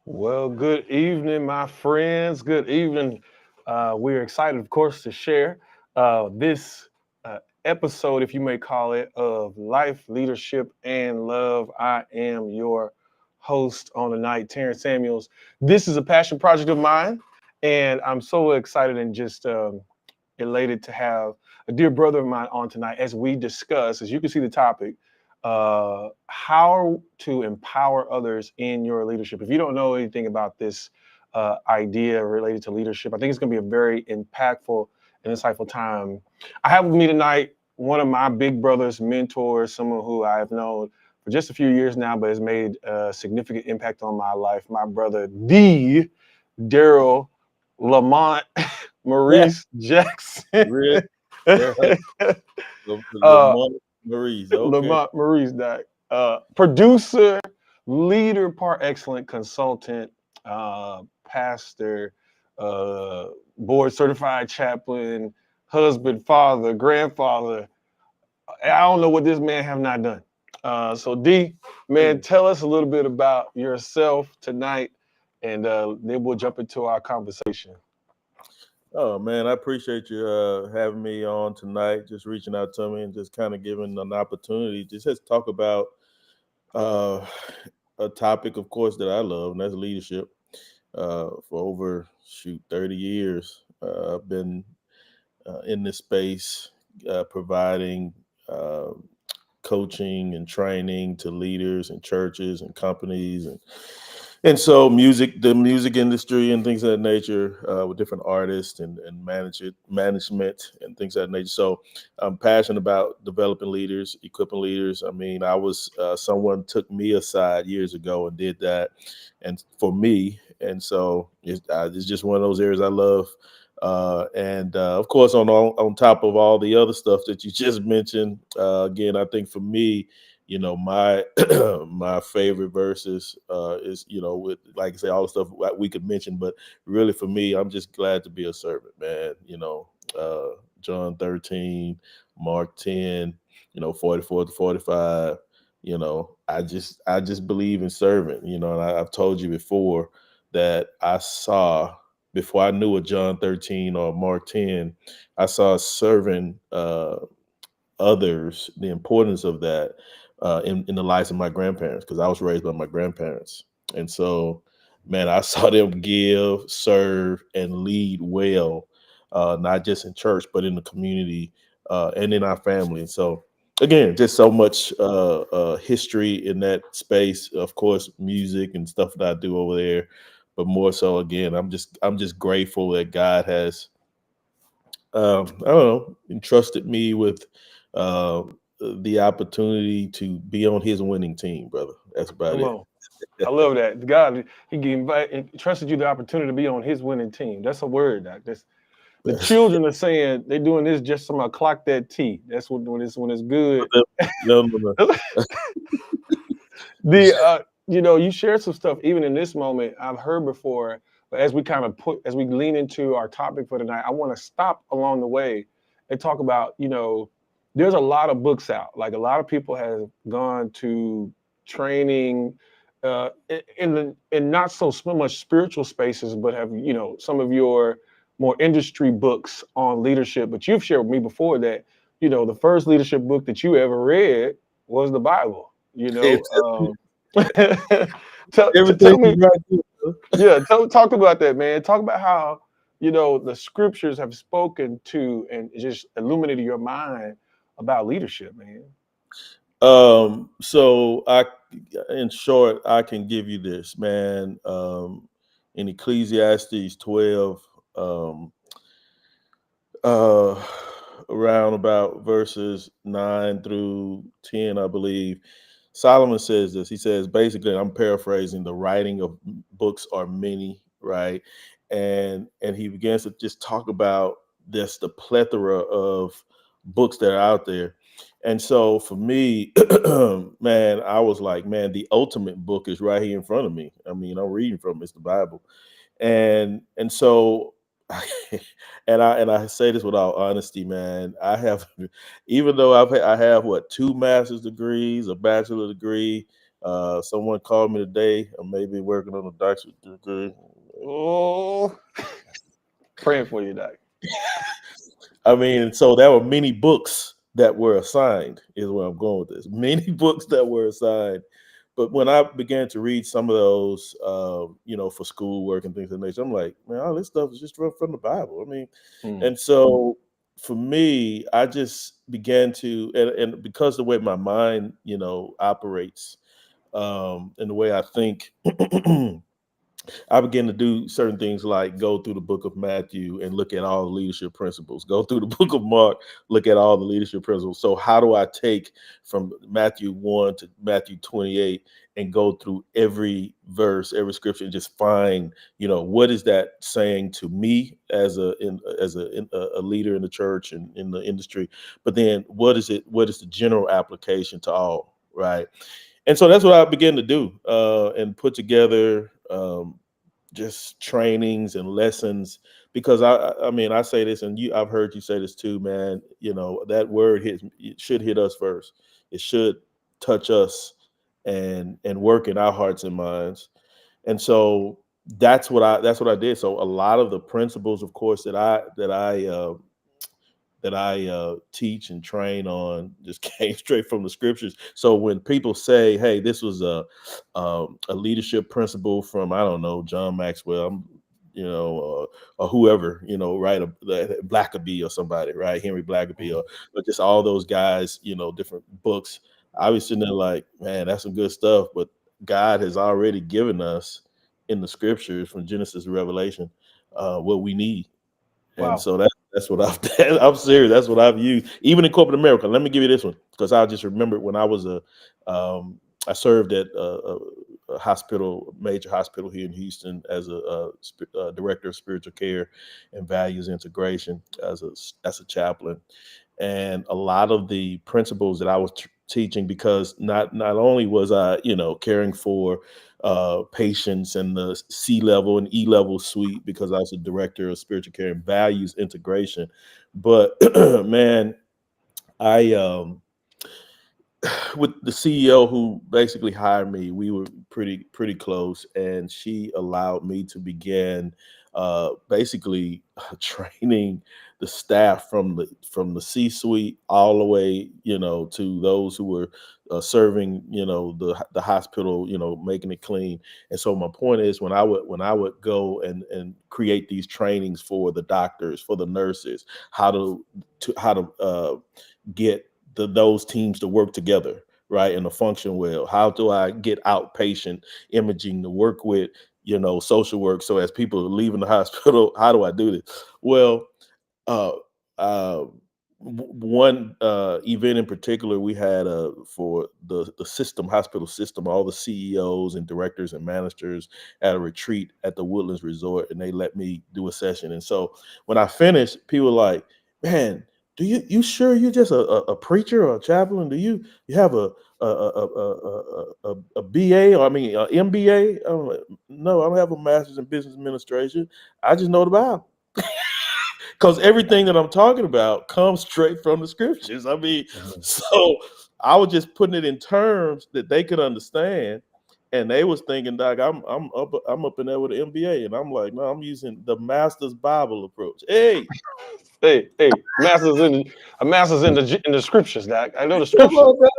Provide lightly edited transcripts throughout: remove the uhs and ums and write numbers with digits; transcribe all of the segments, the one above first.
Well, good evening, my friends. Good evening. We're excited, of course, to share this episode, if you may call it, of Life, Leadership, and Love. I am your host on the night, Terrence Samuels. This is a passion project of mine, and I'm so excited and just elated to have a dear brother of mine on tonight as we discuss, as you can see the topic, how to empower others in your leadership. If you don't know anything about this idea related to leadership, I think it's going to be a very impactful and insightful time. I have with me tonight one of my big brothers, mentors, someone who I have known for just a few years now, but has made a significant impact on my life. My brother, the Darrell Lamont Yeah, Maurice Jackson. really. Yeah, uh, Lamont Maurice. Okay. Lamont Maurice, Doc. Producer, leader, part excellent, consultant, pastor, board certified chaplain, husband, father, grandfather. I don't know what this man have not done. So D, man, tell us a little bit about yourself tonight, and then we'll jump into our conversation. Oh man, I appreciate you having me on tonight. Just reaching out to me and just kind of giving an opportunity to just talk about uh, a topic, of course, that I love, and that's leadership. For over 30 years, I've been in this space, providing uh, coaching and training to leaders and churches and companies and so the music industry and things of that nature, with different artists and management and things of that nature. So I'm passionate about developing leaders, equipping leaders. I mean, I was someone took me aside years ago and did that, and for me, and so it's just one of those areas I love. And of course, on top of all the other stuff that you just mentioned, again, I think for me, my my favorite verses is, with, like I say, all the stuff that we could mention, but really for me, I'm just glad to be a servant, man. John 13, Mark 10, 44 to 45. I just believe in serving, and I've told you before that I saw, before I knew a John 13 or Mark 10, I saw serving others, the importance of that in the lives of my grandparents, because I was raised by my grandparents. And so, man, I saw them give, serve, and lead well, not just in church, but in the community and in our family. And so, again, just so much history in that space. Of course, music and stuff that I do over there, but more so, again, I'm just grateful that God has, I don't know, entrusted me with uh, the opportunity to be on his winning team, brother. That's about Come it. on. I love that. God, he trusted you the opportunity to be on his winning team. That's a word, Doc. The children are saying they're doing this just so I clock that T. That's when it's good. No, no, no. the you shared some stuff even in this moment I've heard before, but as we kind of as we lean into our topic for tonight, I want to stop along the way and talk about, there's a lot of books out. Like a lot of people have gone to training in not so much spiritual spaces, but have, some of your more industry books on leadership. But you've shared with me before that, the first leadership book that you ever read was the Bible. Tell Everything me, is right here, bro. yeah, talk about that, man. Talk about how, the scriptures have spoken to and just illuminated your mind about leadership, man. So in short, I can give you this, man. In Ecclesiastes 12, um, uh, around about verses 9 through 10, I believe, Solomon says this. He says, basically, I'm paraphrasing, the writing of books are many, right? And he begins to just talk about this, the plethora of books that are out there. And so for me, man, I was like, man, the ultimate book is right here in front of me. I mean, I'm reading from it's the Bible. And so and I say this with all honesty, man. I have, even though I have what, two master's degrees, a bachelor degree. Someone called me today. I may be working on a doctorate degree. Oh, praying for you, Doc. I mean, so there were many books that were assigned, is where I'm going with this. Many books that were assigned. But when I began to read some of those, for schoolwork and things of that nature, I'm like, man, all this stuff is just from the Bible. I mean, Mm, and so for me, I just began to, and because the way my mind, operates, and the way I think, I began to do certain things like go through the book of Matthew and look at all the leadership principles, go through the book of Mark, look at all the leadership principles. So, how do I take from Matthew 1 to Matthew 28 and go through every verse, every scripture, and just find, what is that saying to me as a leader in the church and in the industry? But then, what is it? What is the general application to all? Right. And so that's what I began to do and put together just trainings and lessons because I mean I say this and I've heard you say this too, man. That word it should hit us first. It should touch us and work in our hearts and minds. And so that's what I did. So a lot of the principles, of course, that I teach and train on just came straight from the scriptures. So when people say, "Hey, this was a leadership principle from I don't know John Maxwell," or whoever, right, Blackaby or somebody, right, Henry Blackaby, mm. or just all those guys, different books. I was sitting there like, man, that's some good stuff. But God has already given us in the scriptures from Genesis to Revelation what we need, and Wow. so that's what I've I'm serious. That's what I've used, even in corporate America. Let me give you this one because I just remembered when I was I served at a hospital, major hospital here in Houston as a director of spiritual care and values integration as a chaplain, and a lot of the principles that I was teaching because not only was I caring for patients and the C level and E level suite because I was a director of spiritual care and values integration. But man, I with the CEO who basically hired me, we were pretty close, and she allowed me to begin basically training the staff from the C-suite all the way, to those who were serving, the hospital, making it clean. And so my point is, when I would go and create these trainings for the doctors, for the nurses, how to get those teams to work together, right, and to function well. How do I get outpatient imaging to work with, social work? So as people are leaving the hospital, how do I do this? Well, uh, uh, one event in particular we had for the system, hospital system, all the CEOs and directors and managers at a retreat at the Woodlands Resort, and they let me do a session. And so when I finished, people were like, "Man, you sure you're just a preacher or a chaplain? Do you have a BA, or I mean a MBA?" I'm like, "No, I don't have a master's in business administration. I just know the Bible." Because everything that I'm talking about comes straight from the scriptures. I mean, Mhm. so I was just putting it in terms that they could understand, and they was thinking, "Doc, I'm up in there with an MBA," and I'm like, "No, I'm using the Master's Bible approach." Hey, Hey, a master's in the scriptures, Doc. I know the come scriptures. on, Doc.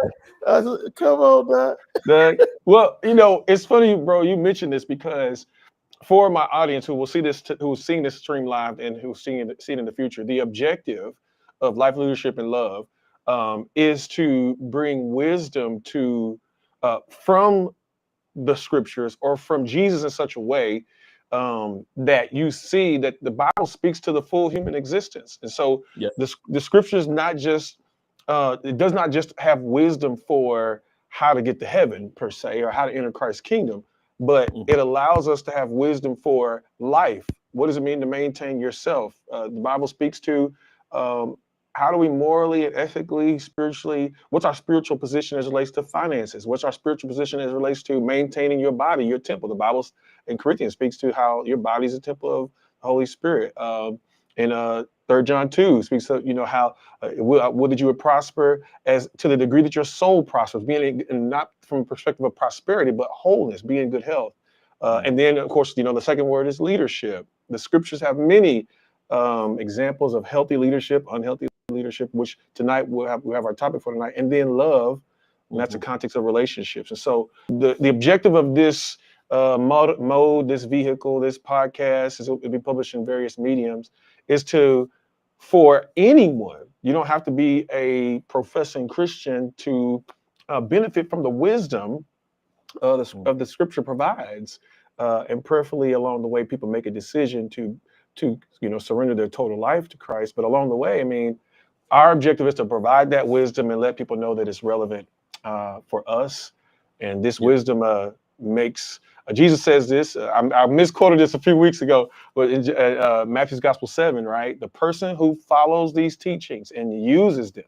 I said, come on, Doc. Doc. Well, it's funny, bro. You mentioned this because for my audience who will see this, who's seeing this stream live and who's see it in the future, the objective of life, leadership, and love is to bring wisdom to from the scriptures or from Jesus in such a way that you see that the Bible speaks to the full human existence. And so Yeah. the scriptures not just it does not just have wisdom for how to get to heaven per se or how to enter Christ's kingdom, but Mhm. it allows us to have wisdom for life. What does it mean to maintain yourself? The Bible speaks to um, how do we morally and ethically, spiritually, what's our spiritual position as it relates to finances? What's our spiritual position as it relates to maintaining your body, your temple? The Bible in Corinthians speaks to how your body is a temple of the Holy Spirit. in 3 John 2 speaks of, how will that you would prosper as to the degree that your soul prospers, being and not from a perspective of prosperity, but wholeness, being in good health. And then, of course, the second word is leadership. The scriptures have many examples of healthy leadership, unhealthy leadership, which tonight we'll have our topic for tonight, and then love, and that's the context of relationships. And so the objective of this mode, this vehicle, this podcast, it'll be published in various mediums, is for anyone. You don't have to be a professing Christian to benefit from the wisdom of the scripture provides, and prayerfully along the way, people make a decision to surrender their total life to Christ. But along the way, I mean, our objective is to provide that wisdom and let people know that it's relevant for us. And this wisdom makes Jesus says this. I misquoted this a few weeks ago, but in Matthew's Gospel 7, right? The person who follows these teachings and uses them,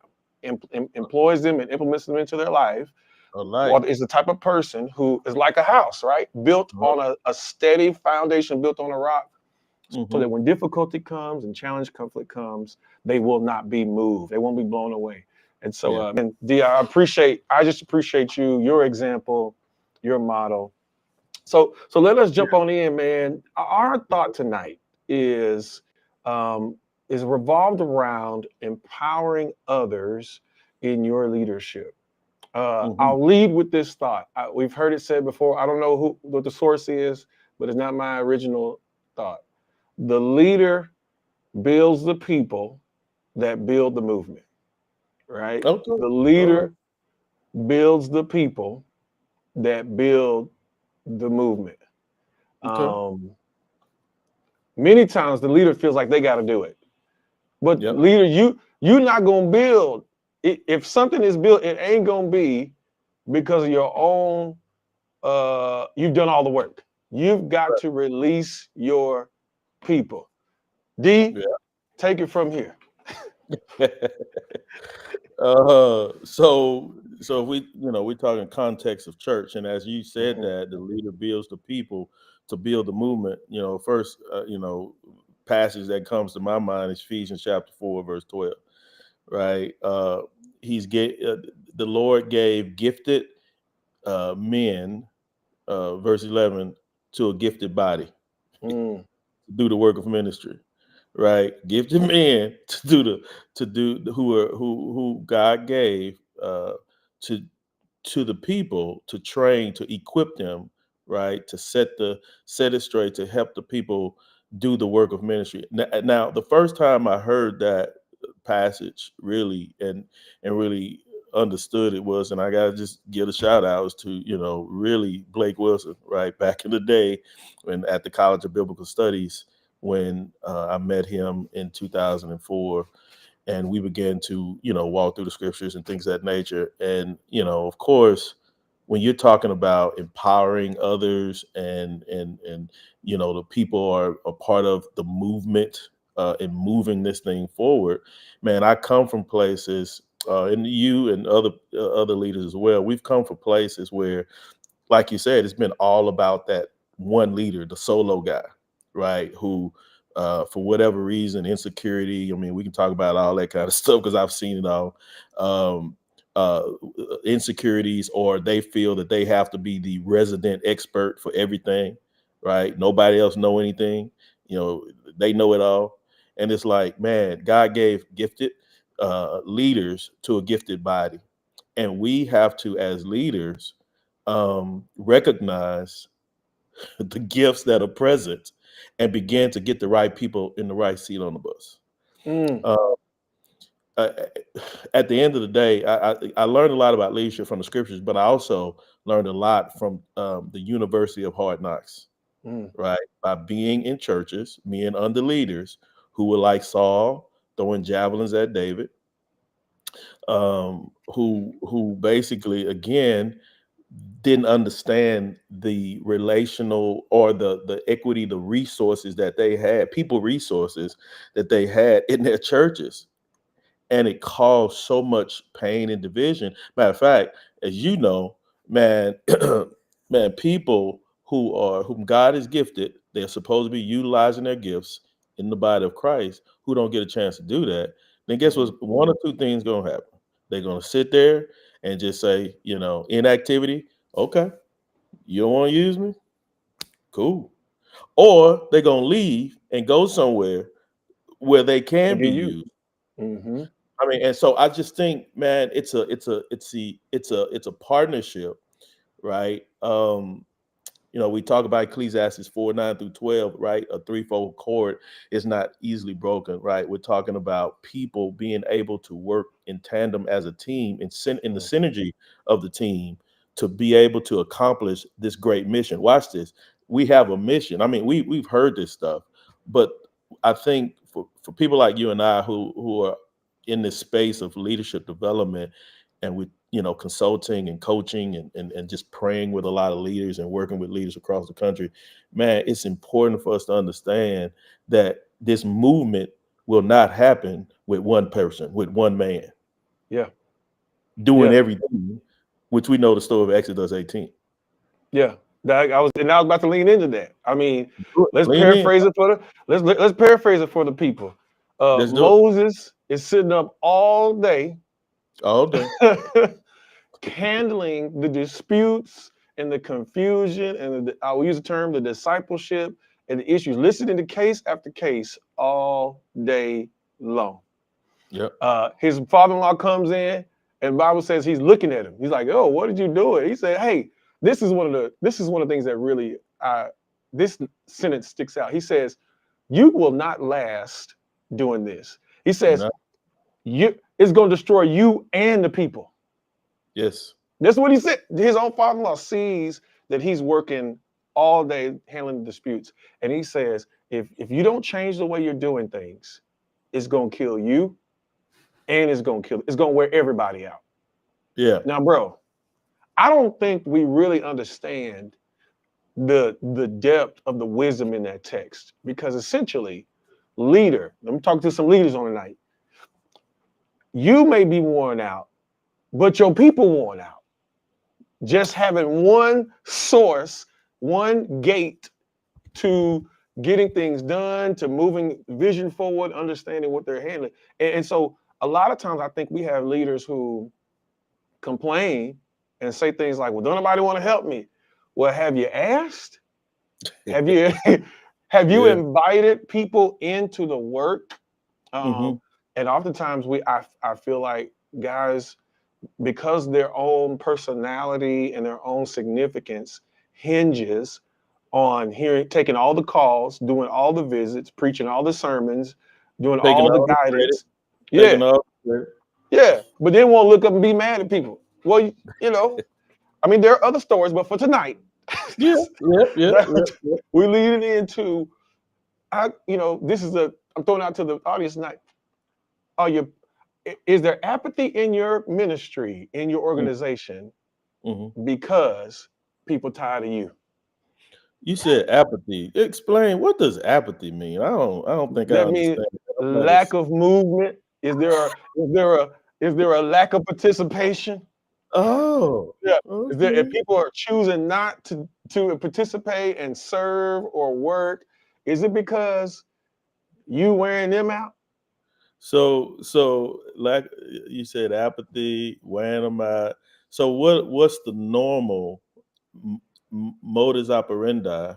employs them, and implements them into their life, is the type of person who is like a house, right? Built on a steady foundation, built on a rock, so that when difficulty comes and challenge, conflict comes, they will not be moved. They won't be blown away. And so, and D, I just appreciate you, your example, your model. So let us jump on in, man. Our thought tonight is revolved around empowering others in your leadership. I'll lead with this thought. We've heard it said before. I don't know what the source is, but it's not my original thought. The leader builds the people that build the movement, right? Okay. The leader builds the people that build the movement. Okay. Many times the leader feels like they got to do it, but leader, you're not gonna build. If something is built, it ain't gonna be because of your own. You've done all the work. You've got to release your people. D, take it from here. So if we're talking context of church, and as you said that the leader builds the people to build the movement. First passage that comes to my mind is Ephesians chapter 4, verse 12. Right? The Lord gave gifted men, verse 11, to a gifted body to do the work of ministry. Right, gifted men who God gave to the people to train, to equip them, right, to set it straight, to help the people do the work of ministry. Now, the first time I heard that passage really and really understood it was, and I gotta just give a shout out to really Blake Wilson, right, back in the day when at the College of Biblical Studies, when I met him in 2004, and we began to, walk through the scriptures and things of that nature. And, of course, when you're talking about empowering others and the people are a part of the movement and moving this thing forward, man, I come from places, and you and other leaders as well. We've come from places where, like you said, it's been all about that one leader, the solo guy, right? Who, for whatever reason, insecurity. I mean, we can talk about all that kind of stuff because I've seen it all. Insecurities, or they feel that they have to be the resident expert for everything, right? Nobody else know anything. They know it all. And it's like, man, God gave gifted leaders to a gifted body. And we have to, as leaders, recognize the gifts that are present and begin to get the right people in the right seat on the bus. At the end of the day, I learned a lot about leadership from the scriptures, but I also learned a lot from the University of Hard Knocks, right? By being in churches, being under leaders who were like Saul, throwing javelins at David, who basically, again, didn't understand the relational or the equity, the resources that they had, people resources that they had in their churches. And it caused so much pain and division. Matter of fact, as you know, man, man, people whom God has gifted, they're supposed to be utilizing their gifts in the body of Christ who don't get a chance to do that, then guess what's one or two things gonna happen. They're gonna sit there and just say, inactivity, okay, you don't want to use me? Cool. Or they're gonna leave and go somewhere where they To can be get you. used. Mm-hmm. I mean, and so I just think, man, it's a partnership, right? We talk about Ecclesiastes 4:9-12, right? A threefold cord is not easily broken, right? We're talking about people being able to work in tandem as a team in the synergy of the team to be able to accomplish this great mission. Watch this. We have a mission. I mean, we've heard this stuff, but I think for people like you and I who are in this space of leadership development and we consulting and coaching and just praying with a lot of leaders and working with leaders across the country, man, it's important for us to understand that this movement will not happen with one person, with one man Yeah. doing Yeah. everything, which we know the story of Exodus 18. Yeah. I was about to lean into that. I mean, let's Lean in. paraphrase it for let's paraphrase it for the people. Let's do it Moses is sitting up all day all day. handling the disputes and the confusion and I will use the term the discipleship and the issues, listening to case after case all day long. Yep. His father-in-law comes in, and the Bible says he's looking at him. He's like, "Oh, what did you do?" He said, "Hey, this is one of the things that really this sentence sticks out." He says, "You will not last doing this." He says, No. It's going to destroy you and the people." Yes. That's what he said. His own father-in-law sees that he's working all day handling disputes, and he says, "If you don't change the way you're doing things, it's going to kill you, and it's going to wear everybody out." Yeah. Now, bro, I don't think we really understand the depth of the wisdom in that text, because essentially, let me talk to some leaders on the night. You may be worn out, but your people worn out. Just having one source, one gate to getting things done, to moving vision forward, understanding what they're handling. And so a lot of times I think we have leaders who complain and say things like, "Well, don't nobody want to help me." Well, have you asked? Have you have you Yeah. invited people into the work? Mm-hmm. And oftentimes I feel like guys, because their own personality and their own significance hinges on taking all the calls, doing all the visits, preaching all the sermons, doing Taking all the all the credit. guidance. Yeah, Taking all the credit. yeah. But then won't look up and be mad at people. Well, I mean, there are other stories, but for tonight, Yeah. Yep. Yep. that, Yep. we're leading into, I'm throwing out to the audience tonight. Is there apathy in your ministry, in your organization, Mm-hmm. because people tired of you? You said apathy. Explain, what does apathy mean? I don't think I That means understand. I'm not lack of movement. Is there a lack of participation? Oh, Yeah. If okay. people are choosing not to participate and serve or work, is it because you wearing them out? So like you said, apathy, wearing them out. So what's the normal modus operandi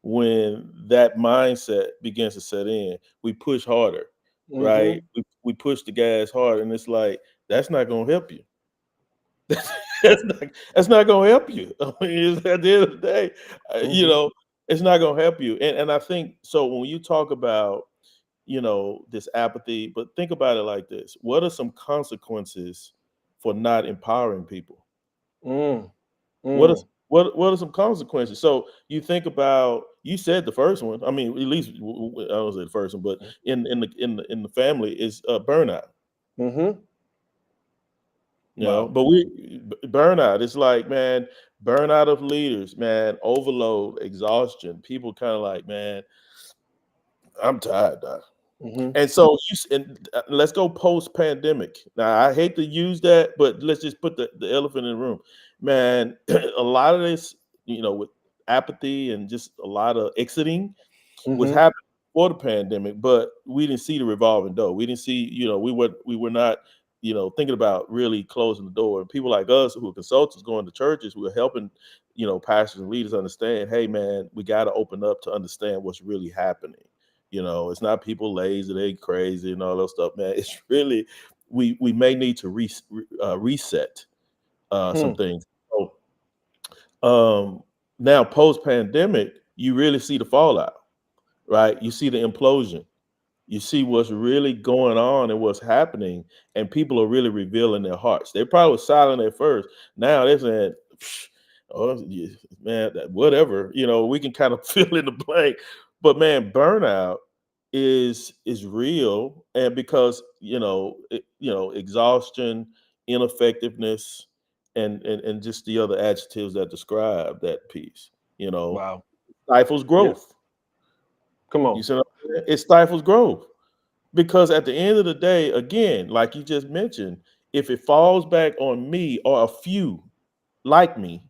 when that mindset begins to set in? We push harder, right? Mm-hmm. We push the gas hard, and it's like that's not going to help you. That's not going to help you. I mean, at the end of the day, Mm-hmm. it's not going to help you. And I think so when you talk about this apathy, but think about it like this: what are some consequences for not empowering people? Mm. What is Mm. what are some consequences? So you think about, you said the first one. I mean, at least I don't say the first one, but in the family is burnout. Mm-hmm. Wow. But burnout. It's like, man, burnout of leaders, man, overload, exhaustion. People kind of like, man, I'm tired, Doc. Mm-hmm. And so let's go post pandemic. Now I hate to use that, but let's just put the elephant in the room. Man, a lot of this, with apathy and just a lot of exiting was Mm-hmm. happening before the pandemic, but we didn't see the revolving door. We didn't see, we were not, thinking about really closing the door. And people like us who are consultants going to churches, who are helping, pastors and leaders understand, hey man, we got to open up to understand what's really happening. It's not people lazy, they crazy and all that stuff, man. It's really we may need to reset some things. So now post pandemic, you really see the fallout, right? You see the implosion. You see what's really going on and what's happening, and people are really revealing their hearts. They probably were silent at first. Now they're saying, "Oh man, whatever." We can kind of fill in the blank, but man, burnout is real, and because exhaustion, ineffectiveness, and just the other adjectives that describe that piece, Wow. stifles Yeah. growth. Come You on. see what I'm saying? It stifles growth. Because at the end of the day, again, like you just mentioned, if it falls back on me or a few like me,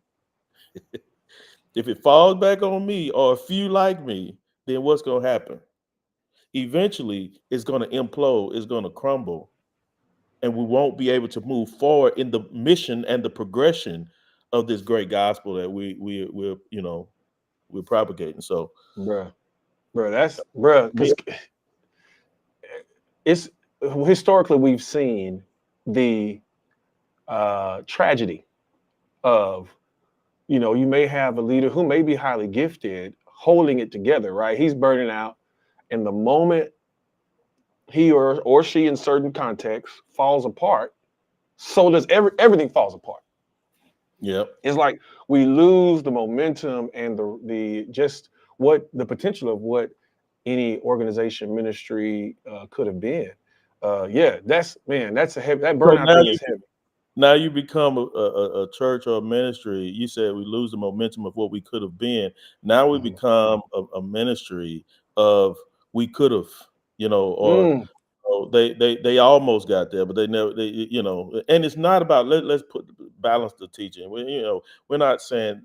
if it falls back on me or a few like me, then what's going to happen? Eventually, it's going to implode, it's going to crumble, and we won't be able to move forward in the mission and the progression of this great gospel that we're propagating. So, Bruh. That's bruh, yeah, because it's historically we've seen the tragedy of, you may have a leader who may be highly gifted holding it together, right? He's burning out, and the moment he or she in certain contexts falls apart, so does everything falls apart. yep. It's like we lose the momentum and the just what the potential of what any organization ministry could have been. Yeah, that's a heavy. That So burnout thing is heavy. now you become a church or a ministry. You said we lose the momentum of what we could have been. Now we Mhm. become a ministry of we could have, or Mm, they almost got there, but they never. And it's not about let's put balance the teaching. We're not saying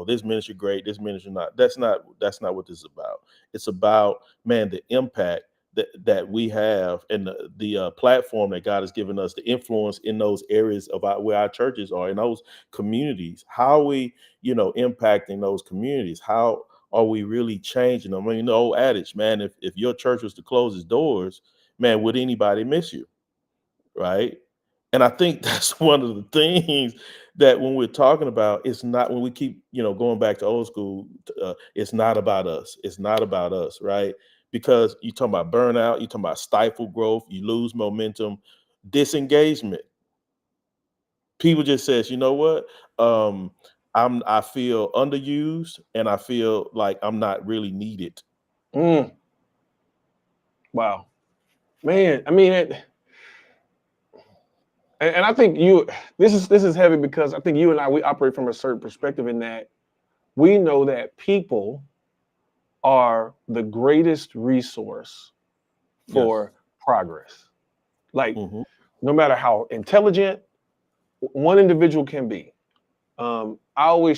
this ministry great, this ministry not. That's not what this is about. It's about, man, the impact that we have, and the platform that God has given us, the influence in those areas of where our churches are, in those communities. How are we impacting those communities? How are we really changing them? I mean, the old adage, man, if your church was to close its doors, man, would anybody miss you? Right. And I think that's one of the things that when we're talking about, it's not, when we keep, going back to old school, it's not about us. It's not about us. Right. Because you talking about burnout, you talking about stifle growth, you lose momentum, disengagement. People just says, you know what? Um, I feel underused, and I feel like I'm not really needed. mm, wow, man. I mean, and I think this is heavy because I think you and I we operate from a certain perspective in that we know that people are the greatest resource Yes. for progress. Like, Hmm. no matter how intelligent one individual can be. I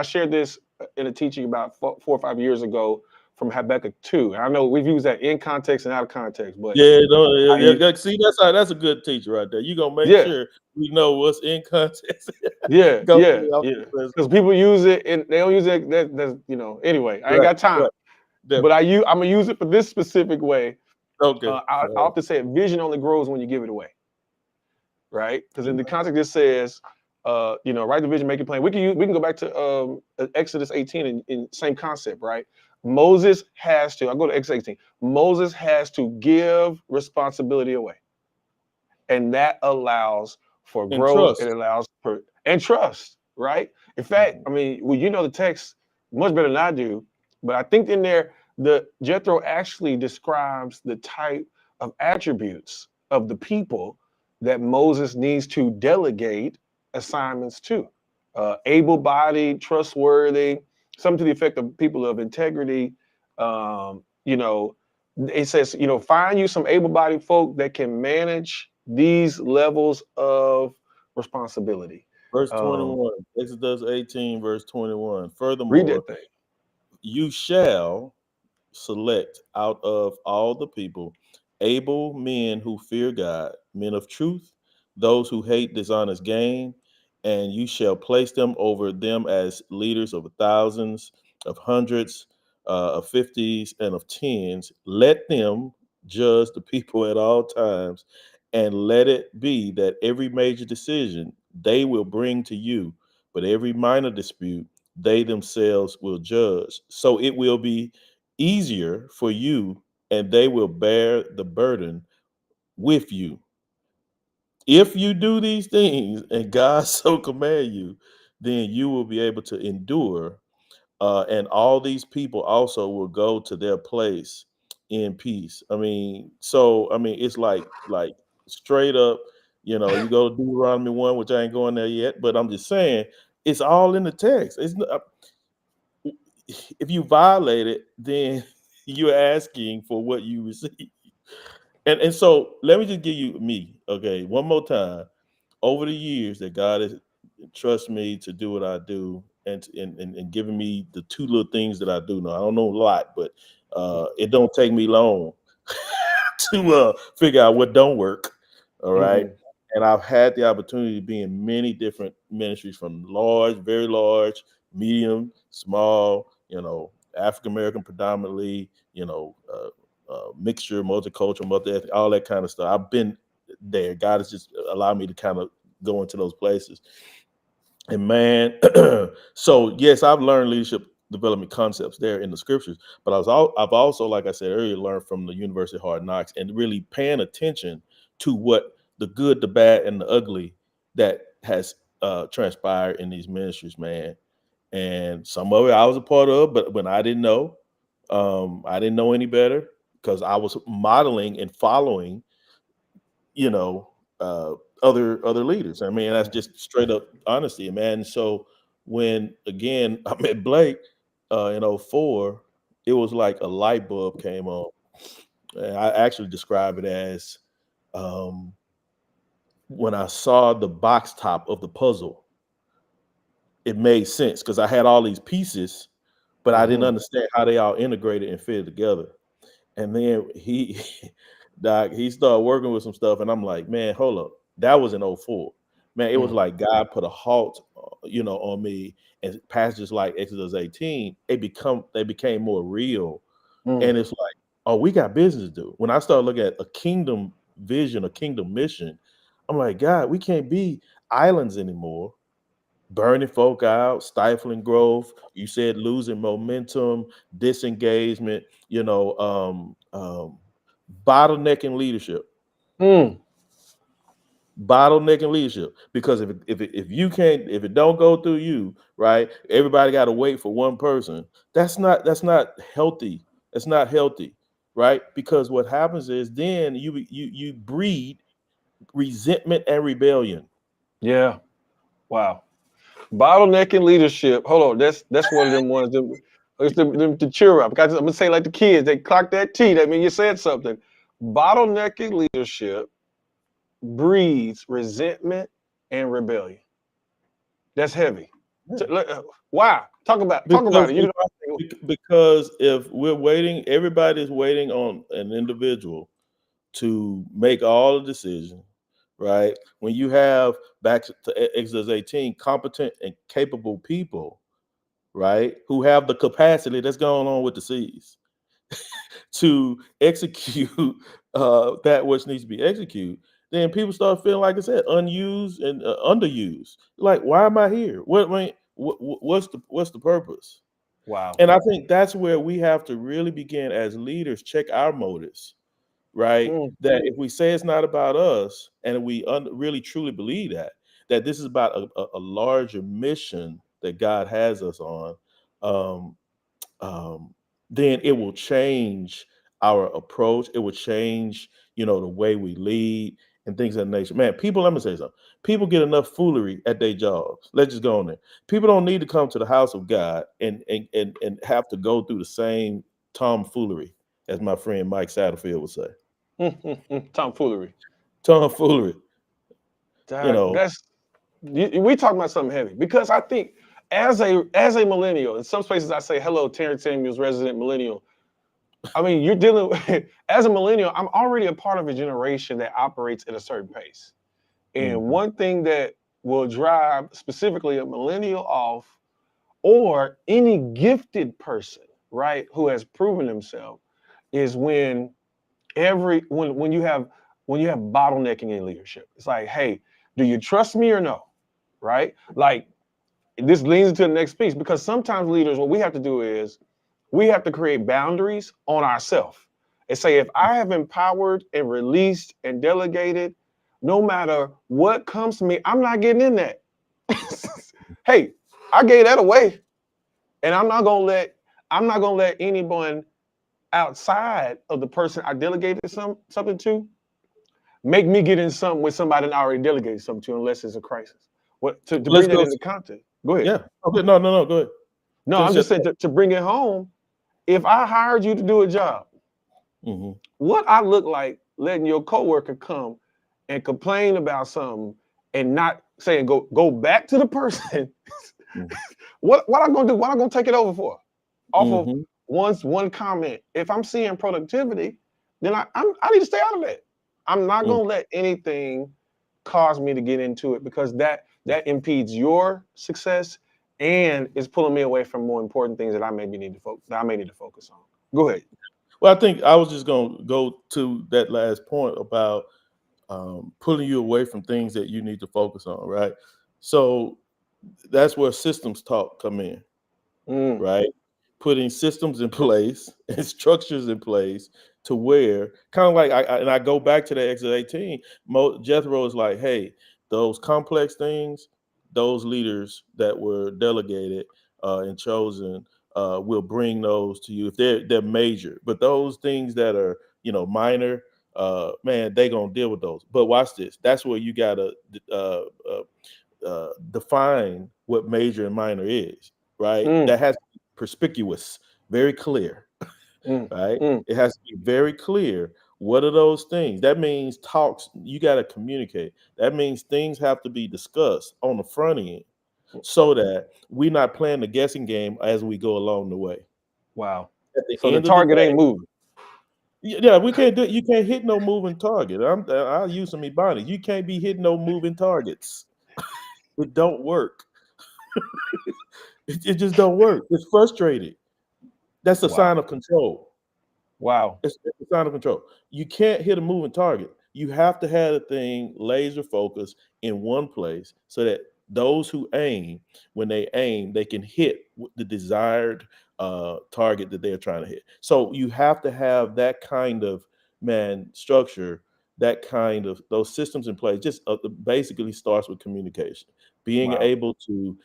shared this in a teaching about 4 or 5 years ago from Habakkuk 2. And I know we've used that in context and out of context, but Yeah, no, yeah, I, yeah. See, that's a good teacher right there. You gonna make yeah, sure we know what's in context. yeah, Go yeah, ahead, yeah. officer. Because people use it and they don't use it. That's Anyway, I ain't Right, got time, right. but Definitely. I'm gonna use it for this specific way. Okay. I often say vision only grows when you give it away, right? Because in the Amen. context, it says, write the vision, make it plain. We can go back to Exodus 18 in same concept, right? Moses has to. I go to Exodus 18. Moses has to give responsibility away, and that allows for And growth. It trust. allows for and trust, right? In fact, Mhm. I mean, well, you know the text much better than I do, but I think in there the Jethro actually describes the type of attributes of the people that Moses needs to delegate assignments to. Able-bodied, trustworthy, something to the effect of people of integrity. Um, you know, it says, find you some able-bodied folk that can manage these levels of responsibility. Verse Um, 21. Exodus 18, verse 21. read Furthermore, that thing. you shall select out of all the people able men who fear God, men of truth, those who hate dishonest gain, and you shall place them over them as leaders of thousands, of hundreds, of fifties, and of tens. Let them judge the people at all times, and let it be that every major decision they will bring to you, but every minor dispute they themselves will judge. So it will be easier for you, and they will bear the burden with you. If you do these things and God so command you, then you will be able to endure, and all these people also will go to their place in peace. I mean, it's like straight up. You go to Deuteronomy 1, which I ain't going there yet, but I'm just saying it's all in the text. If you violate it, then you're asking for what you receive. And so let me just give you me, okay, one more time. Over the years that God has trust me to do what I do, and giving me the two little things that I do now. I don't know a lot, but it don't take me long to figure out what don't work. All right. Mm-hmm. And I've had the opportunity to be in many different ministries, from large, very large, medium, small, African American predominantly, mixture, multicultural, multi ethnic, all that kind of stuff. I've been there. God has just allowed me to kind of go into those places. And man, so yes, I've learned leadership development concepts there in the scriptures, but I've also, like I said earlier, learned from the University of Hard Knocks, and really paying attention to what the good, the bad, and the ugly that has transpired in these ministries, man. And some of it I was a part of, but when I didn't know any better, because I was modeling and following, you know, other leaders. I mean, that's just straight up honesty, man. So when again I met Blake in '04, it was like a light bulb came on. And I actually describe it as, um, when I saw the box top of the puzzle, it made sense because I had all these pieces, but I didn't Mm-hmm. understand how they all integrated and fit together. And then he Doc, he started working with some stuff, and I'm like, man, hold up. That was in '04. Man, it was like God put a halt, on me, and passages like Exodus 18, they became more real. Mm-hmm. And it's like, oh, we got business to do. When I started looking at a kingdom vision, a kingdom mission, I'm like, God, we can't be islands anymore, burning folk out, stifling growth. You said losing momentum, disengagement, bottlenecking leadership, Mm. bottlenecking leadership. Because if you can't, if it don't go through you, right, everybody got to wait for one person. That's not healthy. That's not healthy, right? Because what happens is then you breed resentment and rebellion. Yeah. Wow. Bottlenecking leadership. Hold on. That's one of them ones. It's the cheer up. I'm gonna say like the kids. They clock that T. That means you said something. Bottlenecking leadership breeds resentment and rebellion. That's heavy. Yeah. Wow. Talk about Because it. if, because if we're waiting, everybody is waiting on an individual to make all the decisions, right? When you have, back to Exodus 18, competent and capable people, right, who have the capacity, that's going on with the seas, to execute that which needs to be executed, then people start feeling, like I said, unused and underused. Like, why am I here? What's the purpose? Wow. And I think that's where we have to really begin as leaders, check our motives, right? Mm. That if we say it's not about us, and we really truly believe that this is about a larger mission that God has us on, um, um, then it will change our approach. It will change, the way we lead and things of that nature. Man, people, let me say something. People get enough foolery at their jobs. Let's just go on there. People don't need to come to the house of God and have to go through the same tomfoolery, as my friend Mike Satterfield would say. Tomfoolery. Tomfoolery, you That, know. that's we talking about something heavy because I think as a millennial, in some spaces I say hello, Terrence Samuels, resident millennial. I mean, you're dealing with, as a millennial, I'm already a part of a generation that operates at a certain pace. And Mm-hmm. one thing that will drive specifically a millennial off, or any gifted person, right, who has proven himself, is when you have bottlenecking in leadership. It's like, hey, do you trust me or no? Right? Like, this leads into the next piece, because sometimes leaders, what we have to do is we have to create boundaries on ourselves and say, if I have empowered and released and delegated, no matter what comes to me, I'm not getting in that. Hey, I gave that away, and I'm not gonna let anyone outside of the person I delegated something to make me get in something with somebody that I already delegated something to, unless it's a crisis. What to Let's bring that go. into context? Go ahead. Yeah. Okay. No, no, no. Go ahead. No, I'm Finish just that saying thought. to bring it home. If I hired you to do a job, Mm-hmm. what I look like letting your coworker come and complain about something and not saying go back to the person. What I'm gonna do? What I'm gonna take it over for? Off of Mm-hmm. one comment. If I'm seeing productivity, then I need to stay out of that. I'm not Mm-hmm. gonna let anything cause me to get into it, because that impedes your success and is pulling me away from more important things that I maybe need to focus on. Go ahead. Well, I think I was just going to go to that last point about pulling you away from things that you need to focus on, right? So that's where systems talk come in, Mm, right? Putting systems in place and structures in place to where, kind of like, and I go back to the Exit 18. Jethro is like, hey, those complex things, those leaders that were delegated and chosen will bring those to you if they're major. But those things that are minor, man, they gonna deal with those. But watch this. That's where you gotta uh, uh, define what major and minor is, right? mm, That has to be perspicuous, very clear, mm, right? mm. It has to be very clear. What are those things? That means talks, you got to communicate. That means things have to be discussed on the front end so that we're not playing the guessing game as we go along the way. Wow. At the So the end of the target ain't day, moving. yeah, we can't do it. You can't hit no moving target. I'll use some Ebonics. You can't be hitting no moving targets. It don't work. It just don't work. It's frustrated. That's a Wow. sign of control. Wow. It's a sign of control. You can't hit a moving target. You have to have the thing laser focused in one place so that those who aim, when they aim, they can hit the desired target that they're trying to hit. So you have to have that kind of structure, that kind of those systems in place. Just basically starts with communication, being Wow. able to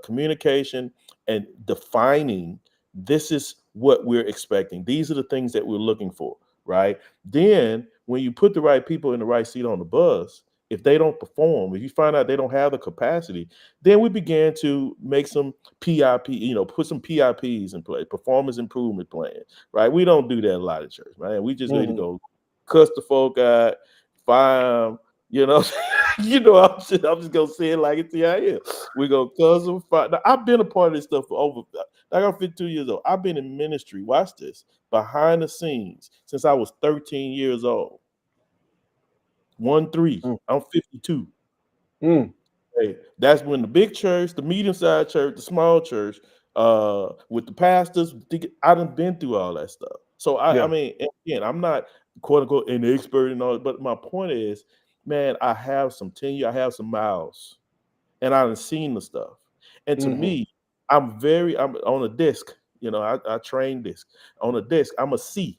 communication and defining this is what we're expecting. These are the things that we're looking for, right? Then when you put the right people in the right seat on the bus, if they don't perform, if you find out they don't have the capacity, then we began to make some PIP, put some PIPs in place, performance improvement plans, right? We don't do that a lot of church, man. We just ready to Mhm. go cuss the folk out, fire them, I'm just gonna say it like it's the I am. We're gonna cuss them, fire. Now, I've been a part of this stuff for over like I'm 52 years old. I've been in ministry, watch this, behind the scenes since I was 13 years old. 1-3. Mm, I'm 52. mm. Hey, that's when the big church, the medium-sized church, the small church, with the pastors, I done been through all that stuff. So I Yeah. mean, again, I'm not quote unquote an expert and all, but my point is, man, I have some tenure, I have some miles, and I've seen the stuff. And to Mhm. me, I'm on a disc. I train disc. On a disc, I'm a C.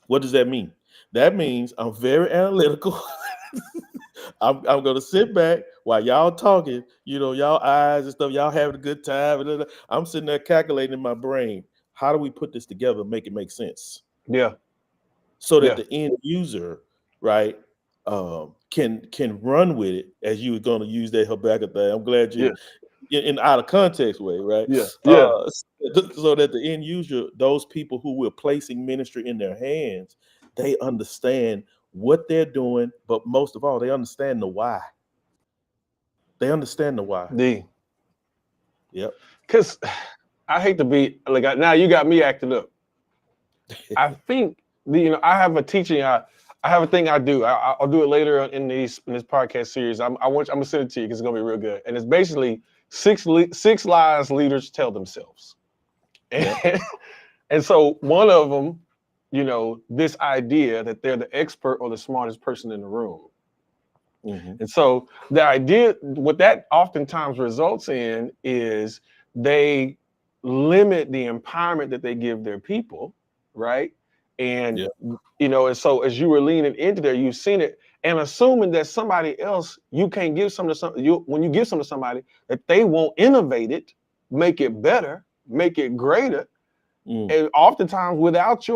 What does that mean? That means I'm very analytical. I'm gonna sit back while y'all talking, y'all eyes and stuff, y'all having a good time. I'm sitting there calculating in my brain, how do we put this together, make it make sense? Yeah. So that Yeah. the end user, right, can run with it as you were gonna use that Habakkuk thing. I'm glad you Yeah. in out of context way, right? Yeah. Yeah. So that the end user, those people who we're placing ministry in their hands, they understand what they're doing, but most of all, they understand the why. They understand the why. D. Yep. Because I hate to be like now you got me acting up. I think I have a teaching. I have a thing I do. I'll do it later in this podcast series. I'm gonna send it to you because it's gonna be real good. And it's basically six lies leaders tell themselves. And, Yeah. and so one of them, this idea that they're the expert or the smartest person in the room. Mm-hmm. And so the idea, what that oftentimes results in is they limit the empowerment that they give their people, right? And Yeah. and so as you were leaning into there, you've seen it, and assuming that somebody else, you can't give something to when you give something to somebody, that they won't innovate it, make it better, make it greater. Mm. And oftentimes without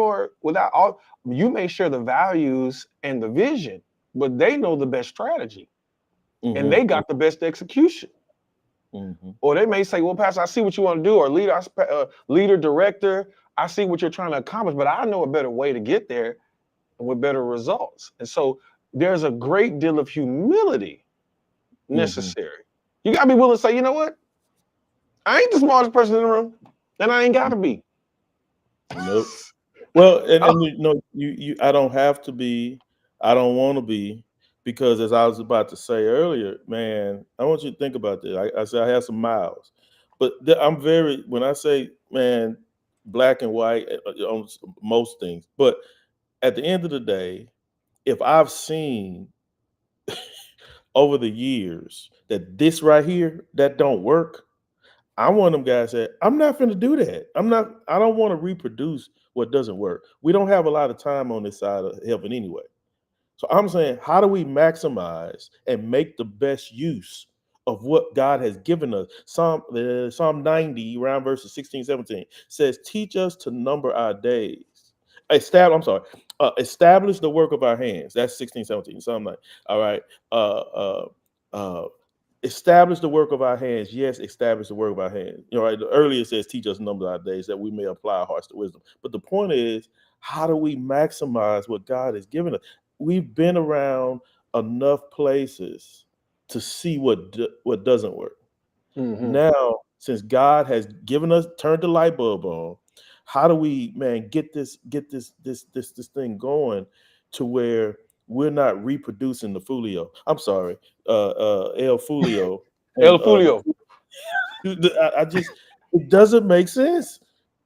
all, you may share the values and the vision, but they know the best strategy and they Mm-hmm. got the best execution. Mm-hmm. Or they may say, well, Pastor, I see what you want to do, or leader, director, I see what you're trying to accomplish, but I know a better way to get there and with better results. And so there's a great deal of humility Mm-hmm. necessary. You got to be willing to say, you know what? I ain't the smartest person in the room, and I ain't got to be. Nope. Well, Oh, and you I don't have to be, I don't want to be, because as I was about to say earlier, man, I want you to think about this. I said I have some miles, but I'm very, when I say, man, black and white on most things, but at the end of the day, if I've seen over the years that this right here that don't work, I'm one of them guys that I'm not going to do that. I don't want to reproduce what doesn't work. We don't have a lot of time on this side of heaven anyway. So I'm saying, how do we maximize and make the best use of what God has given us? Psalm 90, around verses 16, 17 says, teach us to number our days. Establish the work of our hands. That's 16, 17. Psalm 90. All right. Uh, establish the work of our hands. Yes, establish the work of our hands. Right. Earlier it says, teach us to number our days that we may apply our hearts to wisdom. But the point is, how do we maximize what God has given us? We've been around enough places to see what doesn't work. mm-hmm. Now, since God has given us, turned the light bulb on, how do we, man, get this thing going to where we're not reproducing the Fulio? I'm sorry, El Fulio, El and Fulio, I just, it doesn't make sense.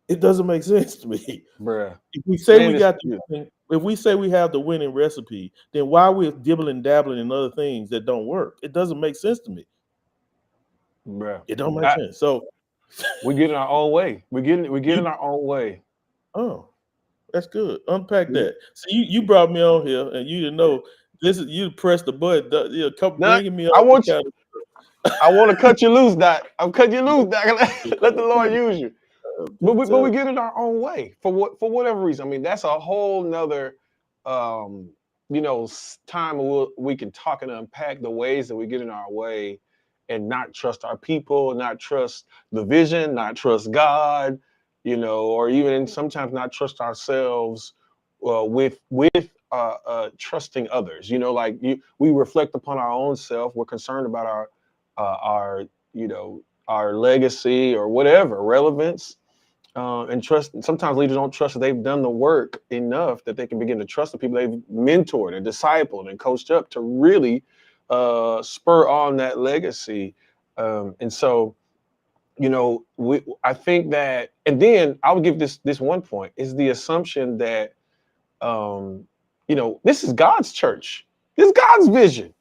It doesn't make sense to me. bruh. If we say Man, we it's got the if we say we have the winning recipe, then why are we dibbling dabbling in other things that don't work? It doesn't make sense to me. bruh. It don't make I, sense. So, we're getting our own way. We're you getting our own way. oh, that's good. Unpack that. So you brought me on here, and you didn't know this is, you pressed the button. Come Now, bringing me I on want to kind I want to cut you loose, Doc. I'm cutting you loose, Doc. Let the Lord of use you. But just we tell. get in our own way for whatever reason. I mean, that's a whole nother um, time we can talk and unpack the ways that we get in our way and not trust our people, not trust the vision, not trust God, or even sometimes not trust ourselves with trusting others. We reflect upon our own self. We're concerned about our our legacy or whatever relevance, and trust. Sometimes leaders don't trust that they've done the work enough that they can begin to trust the people they've mentored and discipled and coached up to really spur on that legacy. And so, I think that, and then I would give this one point is the assumption that, this is God's church. This is God's vision.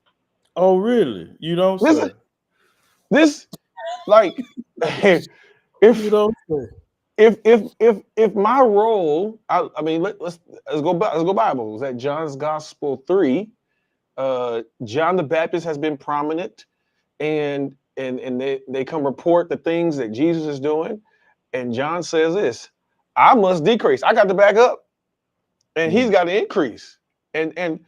Oh, really? You don't This is say. this like You if don't say. if my role, I mean, let's go back. Let's go Bibles at John's Gospel 3. John the Baptist has been prominent, and they come report the things that Jesus is doing, and John says this: I must decrease. I got to back up, and he's Mm, got to increase. And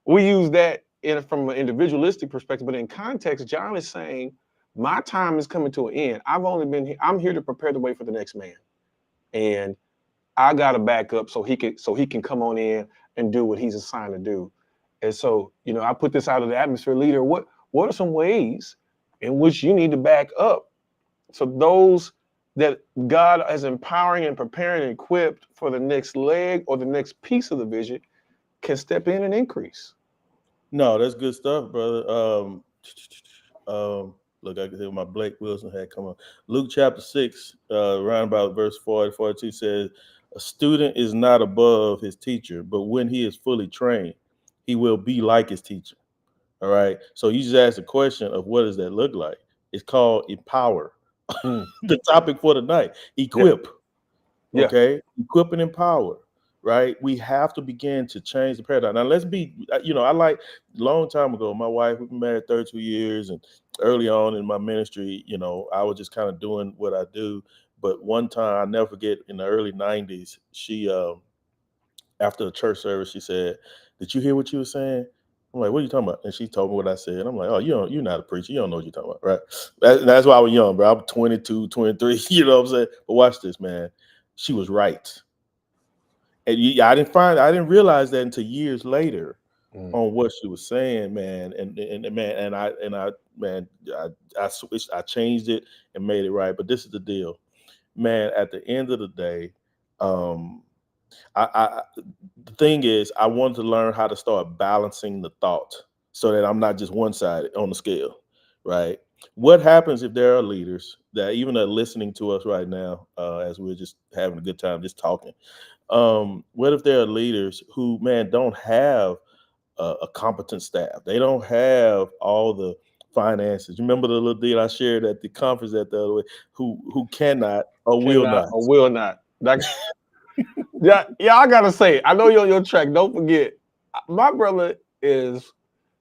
we use that from an individualistic perspective, but in context, John is saying, my time is coming to an end. I've only been here. I'm here to prepare the way for the next man, and I got to back up so he can come on in and do what he's assigned to do. And so, I put this out of the atmosphere, leader. What are some ways in which you need to back up so those that God is empowering and preparing and equipped for the next leg or the next piece of the vision can step in and increase. No, that's good stuff, brother. Um, look, I can hear my Blake Wilson had come on. Luke chapter 6, around about verse 40, 42 says, a student is not above his teacher, but when he is fully trained, he will be like his teacher. All right. So you just asked the question of what does that look like? It's called empower. Mm. The topic for tonight, Yeah. equip. Yeah. Okay, equip and empower, right? We have to begin to change the paradigm. Now let's be, I like, long time ago, my wife, we've been married 32 years, and early on in my ministry, I was just kind of doing what I do. But one time, I never forget, in the early 90s, she after the church service, she said, did you hear what you were saying? I'm like, what are you talking about? And she told me what I said. I'm like, oh, you're not a preacher. You don't know what you're talking about, right? That's why I was young, bro. I'm 22, 23, you know what I'm saying? But watch this, man. She was right. And I didn't realize that until years later Mm. on what she was saying, man. And man, man, I switched, I changed it and made it right. But this is the deal, man. At the end of the day, um, I the thing is, I wanted to learn how to start balancing the thought so that I'm not just one sided on the scale, right? What happens if there are leaders that even are listening to us right now, as we're just having a good time, just talking? What if there are leaders who, man, don't have a competent staff? They don't have all the finances. You remember the little deal I shared at the conference that the other way, who cannot or will Cannot not. or will not. Like, yeah, yeah, I gotta say, I know you're on your track. Don't forget, my brother is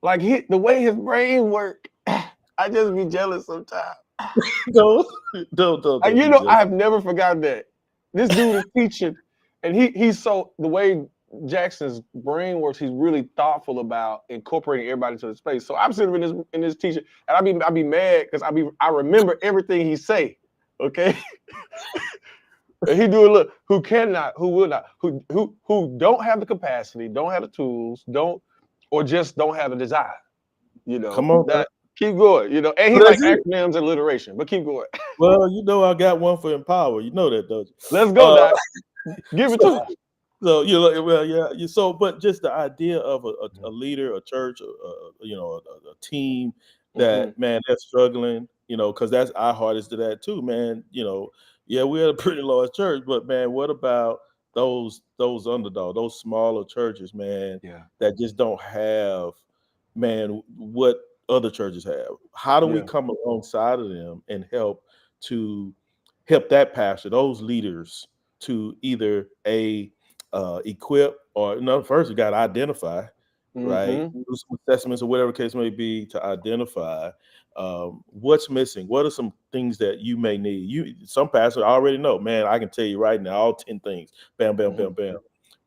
like the way his brain work. I just be jealous sometimes. Don't don't You be know, jealous. I have never forgotten that. This dude is teaching, and he's so the way Jackson's brain works. He's really thoughtful about incorporating everybody into the space. So I'm sitting in this teaching, and I be mad because I remember everything he say. Okay, and he do a look who cannot, who will not, who don't have the capacity, don't have the tools, don't or just don't have the desire. You know Come on, man. that keep going. And he But like that's it. acronyms and alliteration, but keep going. Well, I got one for empower. You know that, don't you? Let's go, Uh, Doc. Give it to so, us. well, yeah. So, but just the idea of a leader, a church, a team Mm-hmm. that, man, they're struggling. Because that's our heart is to that too, man. Yeah, we're a pretty large church, but man, what about those underdog, those smaller churches, man, Yeah. that just don't have, man, what other churches have? How do we Yeah. come alongside of them and to help that pastor, those leaders, to either equip, or no, first we got to identify, right? Mm-hmm. Do some assessments or whatever case may be to identify what's missing. What are some things that you may need? Some pastors already know, man. I can tell you right now, all 10 things. Bam, bam, Mm-hmm. bam, bam.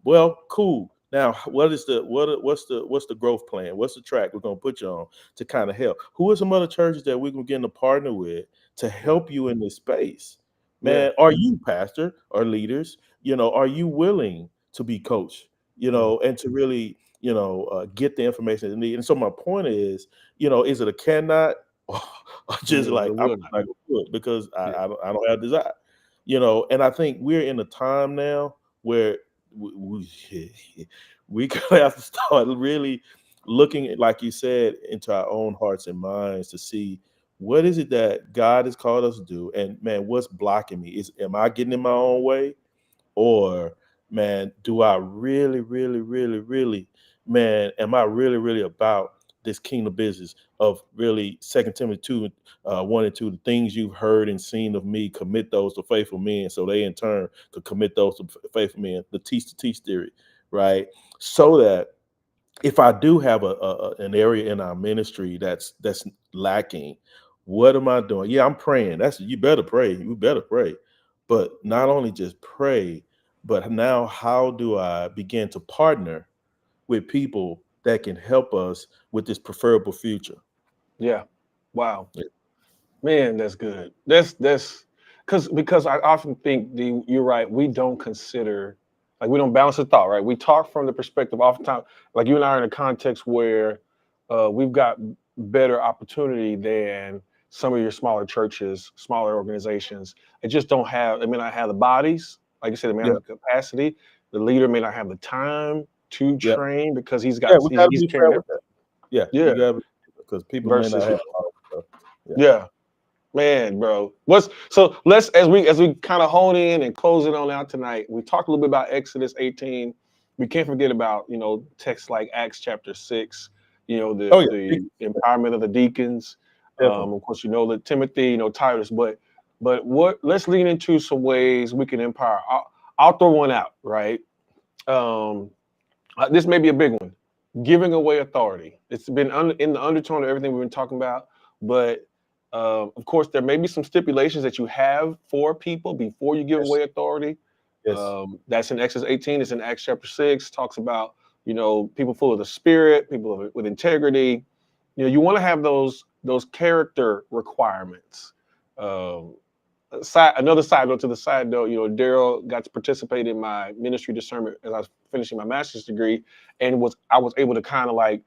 Well, cool. Now, what's the growth plan? What's the track we're gonna put you on to kind of help? Who are some other churches that we're gonna get to partner with to Yeah. help you in this space? Yeah. Man, are you pastor or leaders? Are you willing to be coached? Mm. And to really, get the information they need. And so my point is it a cannot or just Mm, like it I'm will not. not gonna do it because Yeah. I don't have desire. And I think we're in a time now where we gonna have to start really looking at, like you said, into our own hearts and minds to see what is it that God has called us to do, and man, what's blocking me? Am I getting in my own way, or man, do I really, really, really, really, man, am I really, really about this kingdom business of really Second Timothy 2, 1 and 2, the things you've heard and seen of me, commit those to faithful men, so they in turn could commit those to faithful men, the teach to teach theory, right? So that if I do have an area in our ministry that's lacking, what am I doing? Yeah, I'm praying. You better pray. You better pray. But not only just pray, but now how do I begin to partner with people that can help us with this preferable future? Yeah. Wow. Yeah. Man, that's good. That's because I often think you're right. We don't consider we don't balance the thought, right? We talk from the perspective oftentimes, like you and I are in a context where we've got better opportunity than some of your smaller churches, smaller organizations, it just don't have. It may not have the bodies, like you said, it may not Yeah. have the capacity. The leader may not have the time to Yeah. train because Yeah. We got to he's be fair carrying with it. that. Yeah. Yeah, You got to, because people may not versus have all that stuff. Yeah. yeah, man, bro. What's so? Let's as we kind of hone in and close it on out tonight. We talked a little bit about Exodus 18. We can't forget about texts like Acts chapter 6. Oh yeah. The empowerment of the deacons. Definitely. Of course, that Timothy, Titus, but what? Let's lean into some ways we can empower. I'll throw one out, right? Um, this may be a big one. Giving away authority. It's been in the undertone of everything we've been talking about, but of course, there may be some stipulations that you have for people before you give Yes. away authority. Yes. That's in Exodus 18. It's in Acts chapter 6. Talks about people full of the Spirit, people with integrity. You want to have those character requirements. Um, another side note to the side note, Darrell got to participate in my ministry discernment as I was finishing my master's degree, and I was able to kind of like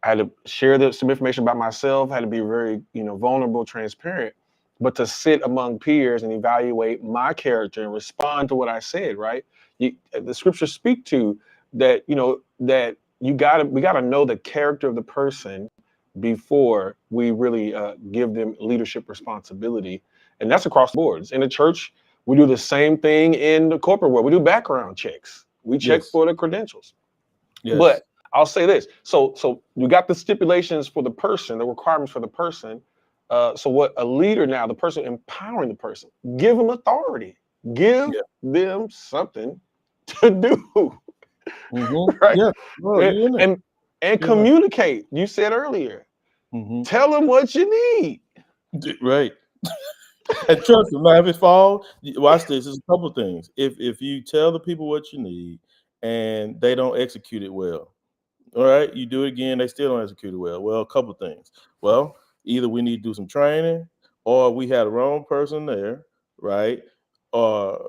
I had to share some information about myself, had to be very vulnerable, transparent, but to sit among peers and evaluate my character and respond to what I said. Right, the scriptures speak to that. That we gotta know the character of the person before we really give them leadership responsibility. And that's across the boards. In the church, we do the same thing in the corporate world. We do background checks. We check Yes. for the credentials. Yes. But I'll say this. So you got the stipulations for the person, the requirements for the person. So what a leader now, the person empowering the person, give them authority. Give Yeah. them something to do. Mm-hmm. Right? Yeah. Well, And, you in it. and, and You're right. communicate. You said earlier. Mm-hmm. Tell them what you need. Right. And trust me, now if it falls, watch this. There's a couple of things. If you tell the people what you need and they don't execute it well, all right, you do it again, they still don't execute it well. Well, a couple of things. Well, either we need to do some training, or we had the wrong person there, right? Or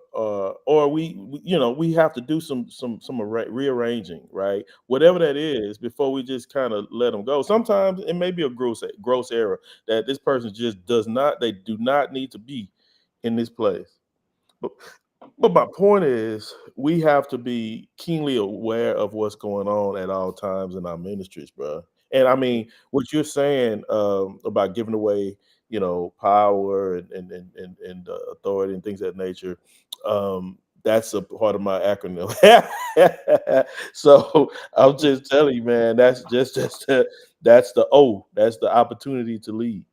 we have to do some rearranging, right? Whatever that is, before we just kind of let them go. Sometimes it may be a gross error that this person just they do not need to be in this place. But my point is, we have to be keenly aware of what's going on at all times in our ministries, bro. And I mean, what you're saying about giving away, power and authority and things of that nature, that's a part of my acronym. So I'm just telling you, man, that's that's the that's the opportunity to lead.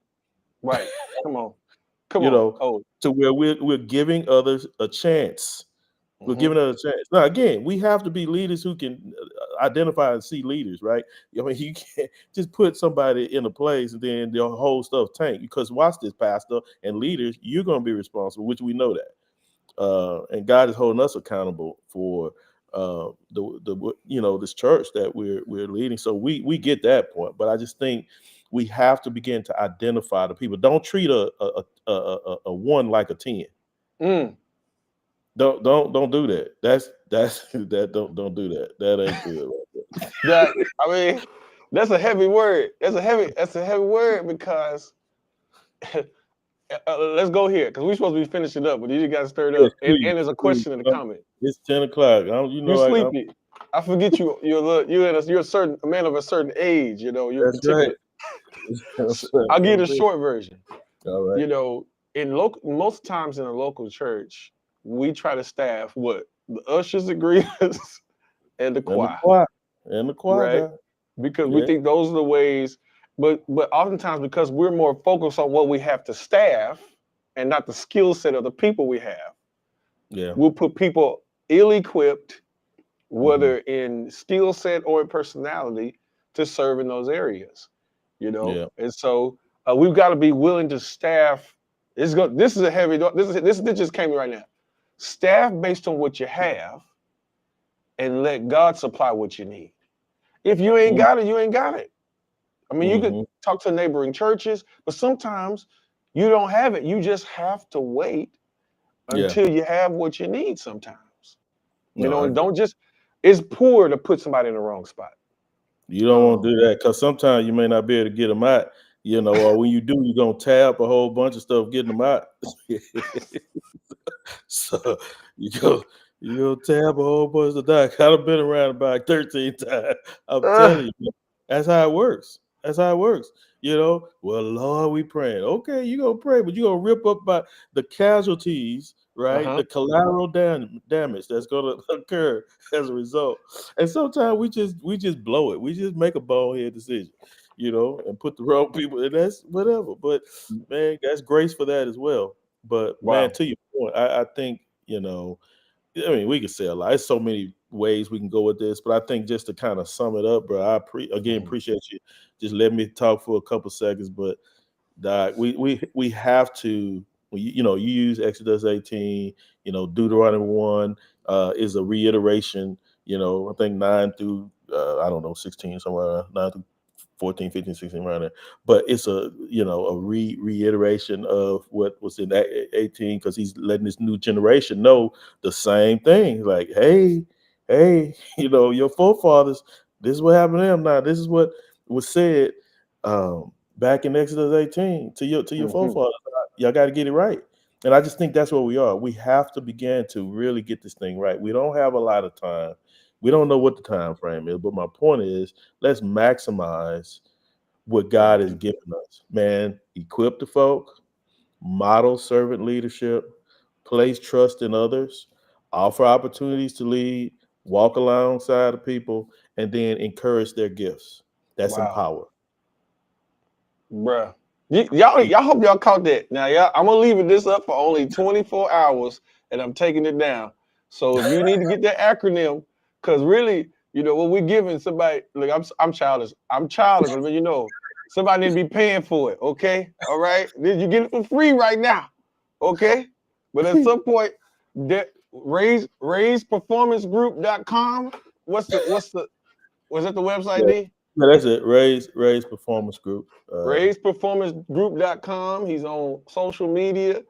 Right. Come on. You know, Oh. to where we're giving others a chance. We're Mm-hmm. giving others a chance. Now, again, we have to be leaders who can identify and see leaders, right? I mean, you can't just put somebody in a place and then the whole stuff tank. Because watch this, pastor and leaders, you're going to be responsible, which we know that. And God is holding us accountable for this church that we're leading. So we get that point, but I just think we have to begin to identify the people. Don't treat a 1 like a 10. Mm. Don't do that. That's that don't do that. That ain't good. That I mean, that's a heavy word. That's a heavy word because let's go here because we're supposed to be finishing up, but you got stirred Yes, up. And there's a please. question in the comment. It's 10 o'clock. You sleepy? I forget you're a man of a certain age. You're That's right. particular. I'll give you the short version. All right. Most times in a local church, we try to staff what the ushers and greeters and the choir, And the choir right? guy. Because we Yeah. think those are the ways. But oftentimes because we're more focused on what we have to staff and not the skill set of the people we have, Yeah. we'll put people ill-equipped, whether in skill set or in personality, to serve in those areas. Yeah. And so we've got to be willing to staff. This is a heavy. This just came to me right now. Staff based on what you have, and let God supply what you need. If you ain't got it, you ain't got it. I mean, you could talk to neighboring churches, but sometimes you don't have it. You just have to wait until you have what you need sometimes. And don't just, it's poor to put somebody in the wrong spot. You don't want to do that because sometimes you may not be able to get them out. or when you do, you're gonna tab a whole bunch of stuff, getting them out. So you go you go tab a whole bunch of doc. I've been around about 13 times. I'm Uh, telling you, man, that's how it works. That's how it works. Well, Lord, we praying. Okay, you gonna pray, but you gonna rip up by the casualties, right? uh-huh. The collateral damage that's gonna occur as a result. And sometimes we just blow it. We just make a bonehead decision, and put the wrong people, and that's whatever. But man, that's grace for that as well. But man, Wow. to your point, I think I mean, we could say a lot. There's so many ways we can go with this, but I think just to kind of sum it up, bro, again Mhm. appreciate you just letting me talk for a couple seconds. But Doc, we have to. You use Exodus 18. Deuteronomy 1 is a reiteration. I think 9 through I don't know 16 somewhere 9 through 14, 15, 16 around there. But it's a reiteration of what was in 18, because he's letting this new generation know the same thing. Like, hey, your forefathers, this is what happened to them. Now, this is what was said back in Exodus 18 to your Mhm. forefathers. Y'all got to get it right. And I just think that's where we are. We have to begin to really get this thing right. We don't have a lot of time. We don't know what the time frame is, but my point is, let's maximize what God has Mhm. given us. Man, equip the folk, model servant leadership, place trust in others, offer opportunities to lead, walk alongside the people, and then encourage their gifts. That's Wow. empower. Bruh. Y'all hope y'all caught that. Now, y'all, I'm gonna leave this up for only 24 hours, and I'm taking it down. So if you need to get that acronym, because really, what we're giving somebody. Look, I'm childish. I'm childish, but somebody need to be paying for it. Okay, all right. Then you get it for free right now. Okay, but at some point, that raiseperformancegroup.com. Was that the website, Yeah, D? yeah, that's it. Raise Performance Group. RaisePerformanceGroup.com. He's on social media.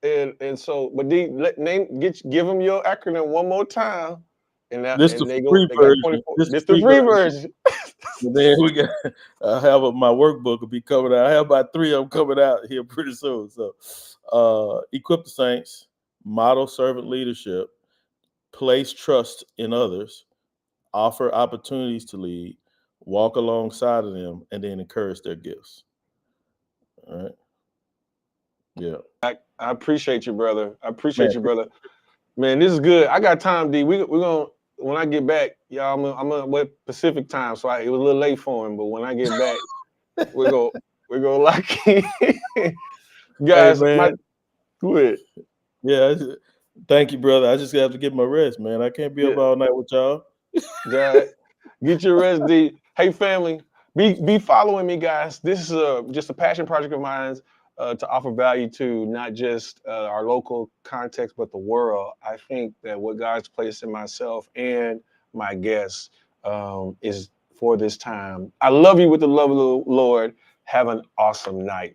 And so, but give him your acronym one more time. This the And free they got version. 24. This the This the free free version. version. And then we got I have my workbook will be coming out. I have about 3 of them coming out here pretty soon. So equip the saints, model servant leadership, place trust in others, offer opportunities to lead, walk alongside of them, and then encourage their gifts. All right. Yeah. I appreciate you, brother. I Man. appreciate you, brother. Man, this is good. I got time, D. We're gonna when I get back, y'all. I'm with Pacific time, so it was a little late for him. But when I get back, we're gonna lock in. Hey Guys, man. go ahead. Yeah. Thank you, brother. I just have to get my rest, man. I can't be up Yeah, all night with y'all. God. Get your rest, D. Hey, family, be following me, guys. This is just a passion project of mine to offer value to not just our local context, but the world. I think that what God's placed in myself and my guests is for this time. I love you with the love of the Lord. Have an awesome night.